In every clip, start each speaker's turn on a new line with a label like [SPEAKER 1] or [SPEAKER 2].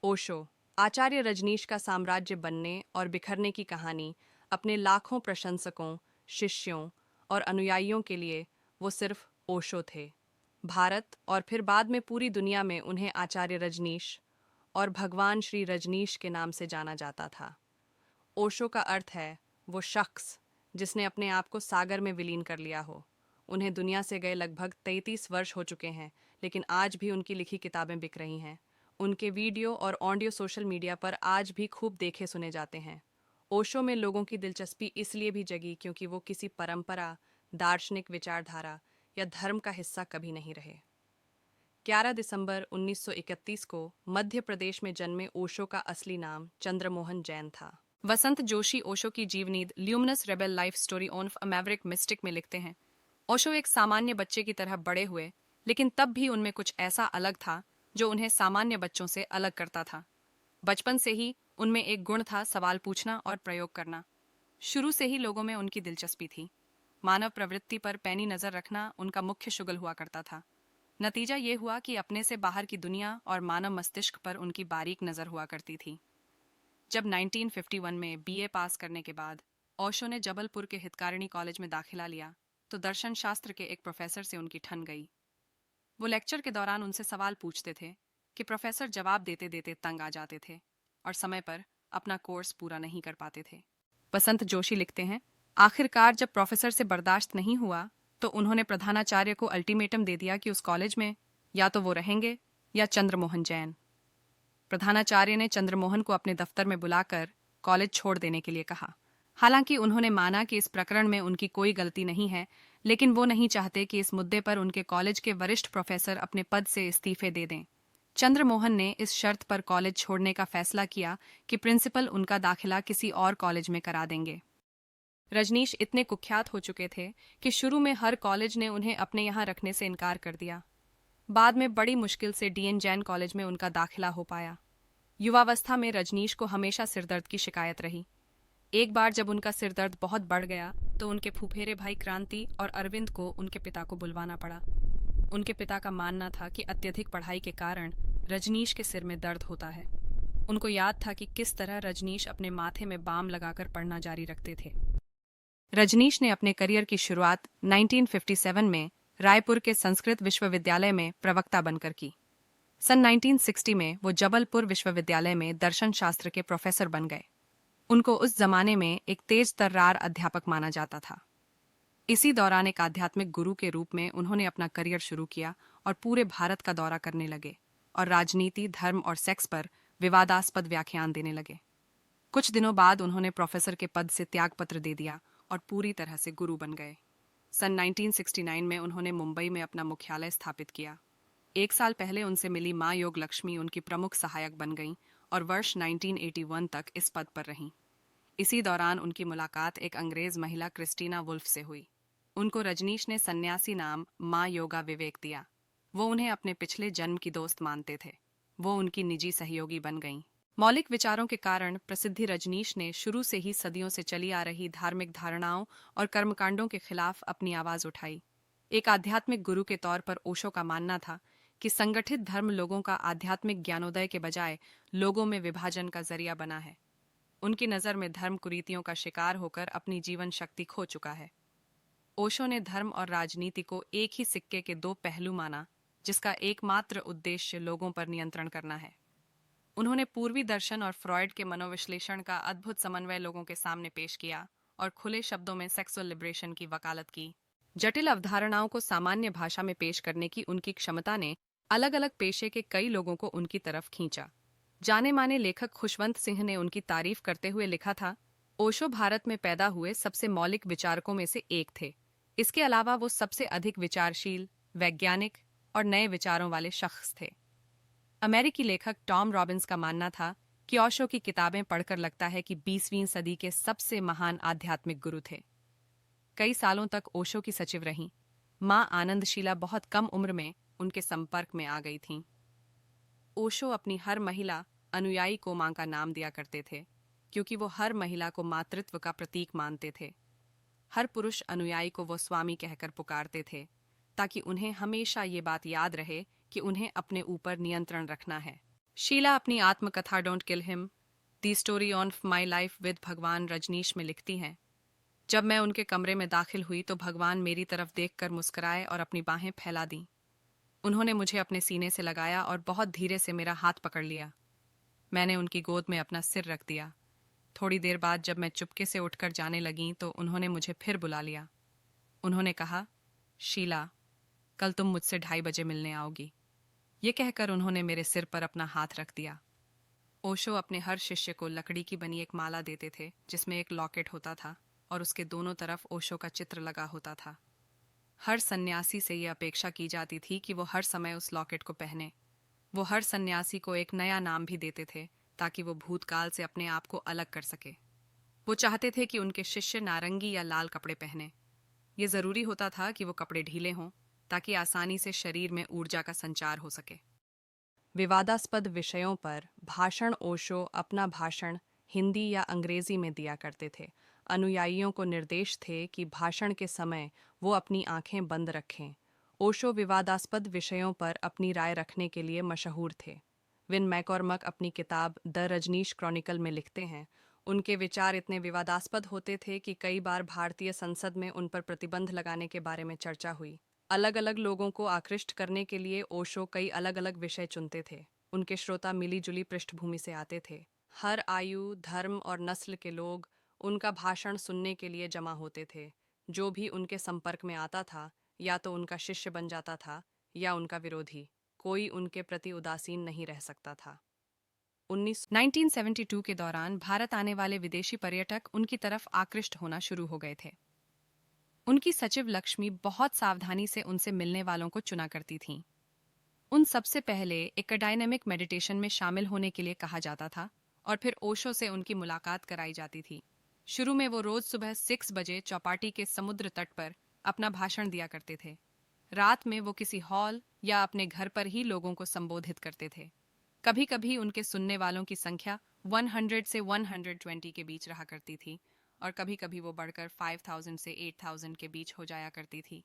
[SPEAKER 1] ओशो, आचार्य रजनीश का साम्राज्य बनने और बिखरने की कहानी अपने लाखों प्रशंसकों, शिष्यों और अनुयायियों के लिए वो सिर्फ ओशो थे। भारत और फिर बाद में पूरी दुनिया में उन्हें आचार्य रजनीश और भगवान श्री रजनीश के नाम से जाना जाता था। ओशो का अर्थ है वो शख्स जिसने अपने आप को सागर में विलीन कर लिया हो। उन्हें दुनिया से गए लगभग 33 वर्ष हो चुके हैं, लेकिन आज भी उनकी लिखी किताबें बिक रही हैं। उनके वीडियो और ऑडियो सोशल मीडिया पर आज भी खूब देखे सुने जाते हैं। ओशो में लोगों की दिलचस्पी इसलिए भी जगी क्योंकि वो किसी परंपरा, दार्शनिक विचारधारा या धर्म का हिस्सा कभी नहीं रहे। 11 दिसंबर 1931 को मध्य प्रदेश में जन्मे ओशो का असली नाम चंद्रमोहन जैन था। वसंत जोशी ओशो की जीवनी luminous rebel life story of a Maverick mistake में लिखते हैं, ओशो एक सामान्य बच्चे की तरह बड़े हुए, लेकिन तब भी उनमें कुछ ऐसा अलग था जो उन्हें सामान्य बच्चों से अलग करता था। बचपन से ही उनमें एक गुण था, सवाल पूछना और प्रयोग करना। शुरू से ही लोगों में उनकी दिलचस्पी थी। मानव प्रवृत्ति पर पैनी नजर रखना उनका मुख्य शुगल हुआ करता था। नतीजा ये हुआ कि अपने से बाहर की दुनिया और मानव मस्तिष्क पर उनकी बारीक नजर हुआ करती थी। जब 1951 में बीए पास करने के बाद ओशो ने जबलपुर के हितकारिणी कॉलेज में दाखिला लिया तो दर्शन शास्त्र के एक प्रोफेसर से उनकी ठन गई। वो लेक्चर के दौरान उनसे सवाल पूछते थे कि प्रोफेसर जवाब देते देते तंग आ जाते थे और समय पर अपना कोर्स पूरा नहीं कर पाते थे। बसंत जोशी लिखते हैं, आखिरकार जब प्रोफेसर से बर्दाश्त नहीं हुआ तो उन्होंने प्रधानाचार्य को अल्टीमेटम दे दिया कि उस कॉलेज में या तो वो रहेंगे या चंद्रमोहन जैन। प्रधानाचार्य ने चंद्रमोहन को अपने दफ्तर में बुलाकर कॉलेज छोड़ देने के लिए कहा। हालांकि उन्होंने माना कि इस प्रकरण में उनकी कोई गलती नहीं है, लेकिन वो नहीं चाहते कि इस मुद्दे पर उनके कॉलेज के वरिष्ठ प्रोफेसर अपने पद से इस्तीफे दे दें। चंद्रमोहन ने इस शर्त पर कॉलेज छोड़ने का फैसला किया कि प्रिंसिपल उनका दाखिला किसी और कॉलेज में करा देंगे। रजनीश इतने कुख्यात हो चुके थे कि शुरू में हर कॉलेज ने उन्हें अपने यहाँ रखने से इनकार कर दिया। बाद में बड़ी मुश्किल से डीएन जैन कॉलेज में उनका दाखिला हो पाया। युवावस्था में रजनीश को हमेशा सिरदर्द की शिकायत रही। एक बार जब उनका सिरदर्द बहुत बढ़ गया तो उनके फुफेरे भाई क्रांति और अरविंद को उनके पिता को बुलवाना पड़ा। उनके पिता का मानना था कि अत्यधिक पढ़ाई के कारण रजनीश के सिर में दर्द होता है। उनको याद था कि किस तरह रजनीश अपने माथे में बाम लगाकर पढ़ना जारी रखते थे। रजनीश ने अपने करियर की शुरुआत 1957 में रायपुर के संस्कृत विश्वविद्यालय में प्रवक्ता बनकर की। सन 1960 में वो जबलपुर विश्वविद्यालय में दर्शन शास्त्र के प्रोफेसर बन गए। उनको उस जमाने में एक तेज तर्रार अध्यापक माना जाता था। इसी दौरान एक आध्यात्मिक गुरु के रूप में उन्होंने अपना करियर शुरू किया और पूरे भारत का दौरा करने लगे और राजनीति, धर्म और सेक्स पर विवादास्पद व्याख्यान देने लगे। कुछ दिनों बाद उन्होंने प्रोफेसर के पद से त्यागपत्र दे दिया और पूरी तरह से गुरु बन गए। सन 1969 में उन्होंने मुंबई में अपना मुख्यालय स्थापित किया। एक साल पहले उनसे मिली माँ योग लक्ष्मी उनकी प्रमुख सहायक बन गईं और वर्ष 1981 तक इस पद पर रहीं। इसी दौरान उनकी मुलाकात एक अंग्रेज महिला क्रिस्टीना वुल्फ से हुई। उनको रजनीश ने सन्यासी नाम माँ योगा विवेक दिया। वो उन्हें अपने पिछले जन्म की दोस्त मानते थे। वो उनकी निजी सहयोगी बन गईं। मौलिक विचारों के कारण प्रसिद्धि रजनीश ने शुरू से ही सदियों से चली आ रही धार्मिक धारणाओं और कर्मकांडों के खिलाफ अपनी आवाज उठाई। एक आध्यात्मिक गुरु के तौर पर ओशो का मानना था कि संगठित धर्म लोगों का आध्यात्मिक ज्ञानोदय के बजाय लोगों में विभाजन का जरिया बना है। उनकी नज़र में धर्म कुरीतियों का शिकार होकर अपनी जीवन शक्ति खो चुका है। ओशो ने धर्म और राजनीति को एक ही सिक्के के दो पहलू माना, जिसका एकमात्र उद्देश्य लोगों पर नियंत्रण करना है। उन्होंने पूर्वी दर्शन और फ्रॉयड के मनोविश्लेषण का अद्भुत समन्वय लोगों के सामने पेश किया और खुले शब्दों में सेक्सुअल लिबरेशन की वकालत की। जटिल अवधारणाओं को सामान्य भाषा में पेश करने की उनकी क्षमता ने अलग अलग पेशे के कई लोगों को उनकी तरफ खींचा। जाने माने लेखक खुशवंत सिंह ने उनकी तारीफ करते हुए लिखा था, ओशो भारत में पैदा हुए सबसे मौलिक विचारकों में से एक थे। इसके अलावा वो सबसे अधिक विचारशील, वैज्ञानिक और नए विचारों वाले शख्स थे। अमेरिकी लेखक टॉम रॉबिन्स का मानना था कि ओशो की किताबें पढ़कर लगता है कि 20वीं सदी के सबसे महान आध्यात्मिक गुरु थे। कई सालों तक ओशो की सचिव रहीं। माँ आनंदशीला बहुत कम उम्र में उनके संपर्क में आ गई थीं। ओशो अपनी हर महिला अनुयायी को माँ का नाम दिया करते थे, क्योंकि वो हर महिला को मातृत्व का प्रतीक मानते थे। हर पुरुष अनुयायी को वो स्वामी कहकर पुकारते थे, ताकि उन्हें हमेशा ये बात याद रहे कि उन्हें अपने ऊपर नियंत्रण रखना है। शीला अपनी आत्मकथा don't kill him the story of my life with भगवान रजनीश में लिखती हैं, जब मैं उनके कमरे में दाखिल हुई तो भगवान मेरी तरफ देखकर मुस्कुराए और अपनी बाहें फैला दी। उन्होंने मुझे अपने सीने से लगाया और बहुत धीरे से मेरा हाथ पकड़ लिया। मैंने उनकी गोद में अपना सिर रख दिया। थोड़ी देर बाद जब मैं चुपके से उठकर जाने लगी तो उन्होंने मुझे फिर बुला लिया। उन्होंने कहा, शीला, कल तुम मुझसे 2:30 बजे मिलने आओगी। ये कहकर उन्होंने मेरे सिर पर अपना हाथ रख दिया। ओशो अपने हर शिष्य को लकड़ी की बनी एक माला देते थे जिसमें एक लॉकेट होता था और उसके दोनों तरफ ओशो का चित्र लगा होता था। हर सन्यासी से यह अपेक्षा की जाती थी कि वो हर समय उस लॉकेट को पहने। वो हर सन्यासी को एक नया नाम भी देते थे ताकि वो भूतकाल से अपने आप को अलग कर सके। वो चाहते थे कि उनके शिष्य नारंगी या लाल कपड़े पहने। ये जरूरी होता था कि वो कपड़े ढीले हों ताकि आसानी से शरीर में ऊर्जा का संचार हो सके। विवादास्पद विषयों पर भाषण ओशो अपना भाषण हिंदी या अंग्रेजी में दिया करते थे। अनुयायियों को निर्देश थे कि भाषण के समय वो अपनी आंखें बंद रखें। ओशो विवादास्पद विषयों पर अपनी राय रखने के लिए मशहूर थे। विन मैकॉर्मक अपनी किताब द रजनीश क्रॉनिकल में लिखते हैं, उनके विचार इतने विवादास्पद होते थे कि कई बार भारतीय संसद में उन पर प्रतिबंध लगाने के बारे में चर्चा हुई। अलग अलग लोगों को आकृष्ट करने के लिए ओशो कई अलग अलग विषय चुनते थे। उनके श्रोता मिली जुली पृष्ठभूमि से आते थे। हर आयु, धर्म और नस्ल के लोग उनका भाषण सुनने के लिए जमा होते थे। जो भी उनके संपर्क में आता था या तो उनका शिष्य बन जाता था या उनका विरोधी। कोई उनके प्रति उदासीन नहीं रह सकता था। 1972 के दौरान भारत आने वाले विदेशी पर्यटक उनकी तरफ आकृष्ट होना शुरू हो गए थे। उनकी सचिव लक्ष्मी बहुत सावधानी से उनसे मिलने वालों को चुना करती थीं। उन सबसे पहले एकाडायनेमिक मेडिटेशन में शामिल होने के लिए कहा जाता था और फिर ओशो से उनकी मुलाकात कराई जाती थी। शुरू में वो रोज सुबह 6 बजे चौपाटी के समुद्र तट पर अपना भाषण दिया करते थे। रात में वो किसी हॉल या अपने घर पर ही लोगों को संबोधित करते थे। कभी कभी उनके सुनने वालों की संख्या 100 से 120 के बीच रहा करती थी और कभी कभी वो बढ़कर 5000 से 8000 के बीच हो जाया करती थी।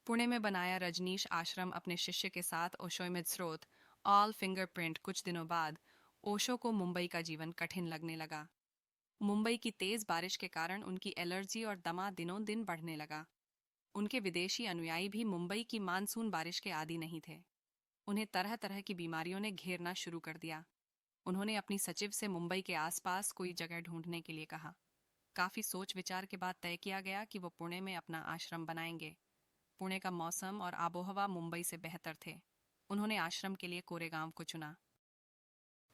[SPEAKER 1] पुणे में बनाया रजनीश आश्रम अपने शिष्य के साथ ओशो में स्रोत ऑल फिंगरप्रिंट कुछ दिनों बाद ओशो को मुंबई का जीवन कठिन लगने लगा। मुंबई की तेज बारिश के कारण उनकी एलर्जी और दमा दिनों दिन बढ़ने लगा। उनके विदेशी अनुयायी भी मुंबई की मानसून बारिश के आदी नहीं थे। उन्हें तरह तरह की बीमारियों ने घेरना शुरू कर दिया। उन्होंने अपनी सचिव से मुंबई के आसपास कोई जगह ढूंढने के लिए कहा। काफी सोच विचार के बाद तय किया गया कि वो पुणे में अपना आश्रम बनाएंगे। पुणे का मौसम और आबोहवा मुंबई से बेहतर थे। उन्होंने आश्रम के लिए कोरेगांव को चुना।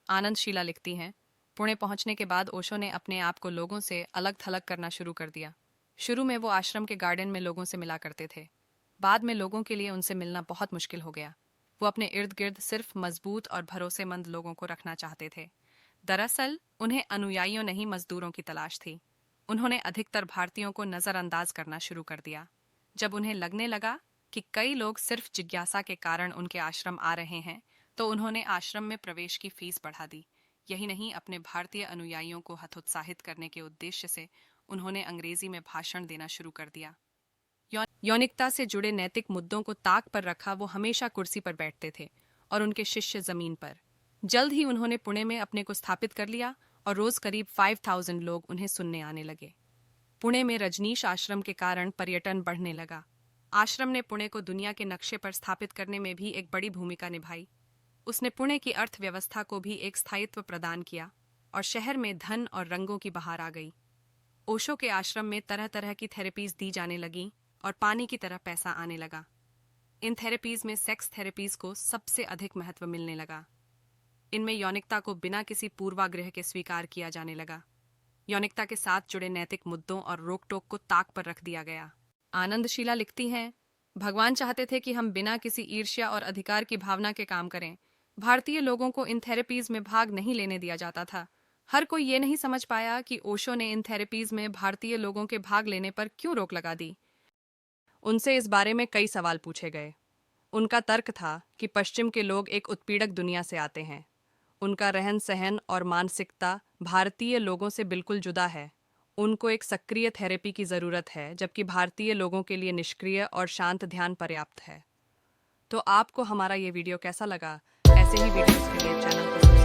[SPEAKER 1] आनंद शीला लिखती हैं, पुणे पहुंचने के बाद ओशो ने अपने आप को लोगों से अलग थलग करना शुरू कर दिया। शुरू में वो आश्रम के गार्डन में लोगों से मिला करते थे। बाद में लोगों के लिए उनसे मिलना बहुत मुश्किल हो गया। वो अपने इर्द गिर्द सिर्फ मजबूत और भरोसेमंद लोगों को रखना चाहते थे। दरअसल उन्हें अनुयायियों नहीं मजदूरों की तलाश थी। उन्होंने अधिकतर भारतीयों को नजरअंदाज करना शुरू कर दिया। जब उन्हें लगने लगा कि कई लोग सिर्फ जिज्ञासा के कारण उनके आश्रम आ रहे हैं तो उन्होंने आश्रम में प्रवेश की फीस बढ़ा दी। यही नहीं, अपने भारतीय अनुयायियों को हतोत्साहित करने के उद्देश्य से उन्होंने अंग्रेजी में भाषण देना शुरू कर दिया। यौनिकता से जुड़े नैतिक मुद्दों को ताक पर रखा वो हमेशा कुर्सी पर बैठते थे और उनके शिष्य जमीन पर। जल्द ही उन्होंने पुणे में अपने को स्थापित कर लिया और रोज करीब 5000 लोग उन्हें सुनने आने लगे। पुणे में रजनीश आश्रम के कारण पर्यटन बढ़ने लगा। आश्रम ने पुणे को दुनिया के नक्शे पर स्थापित करने में भी एक बड़ी भूमिका निभाई। उसने पुणे की अर्थव्यवस्था को भी एक स्थायित्व प्रदान किया और शहर में धन और रंगों की बहार आ गई। ओशो के आश्रम में तरह तरह की थेरेपीज दी जाने लगी और पानी की तरह पैसा आने लगा। इन थेरेपीज में सेक्स थेरेपीज को सबसे अधिक महत्व मिलने लगा। इनमें यौनिकता को बिना किसी पूर्वाग्रह के स्वीकार किया जाने लगा। यौनिकता के साथ जुड़े नैतिक मुद्दों और रोक टोक को ताक पर रख दिया गया। आनंद शीला लिखती हैं, भगवान चाहते थे कि हम बिना किसी ईर्ष्या और अधिकार की भावना के काम करें। भारतीय लोगों को इन थेरेपीज में भाग नहीं लेने दिया जाता था। हर कोई ये नहीं समझ पाया कि ओशो ने इन थेरेपीज में भारतीय लोगों के भाग लेने पर क्यों रोक लगा दी। उनसे इस बारे में कई सवाल पूछे गए। उनका तर्क था कि पश्चिम के लोग एक उत्पीड़क दुनिया से आते हैं। उनका रहन सहन और मानसिकता भारतीय लोगों से बिल्कुल जुदा है। उनको एक सक्रिय थेरेपी की ज़रूरत है, जबकि भारतीय लोगों के लिए निष्क्रिय और शांत ध्यान पर्याप्त है। तो आपको हमारा ये वीडियो कैसा लगा? ऐसे ही वीडियोस के लिए चैनल को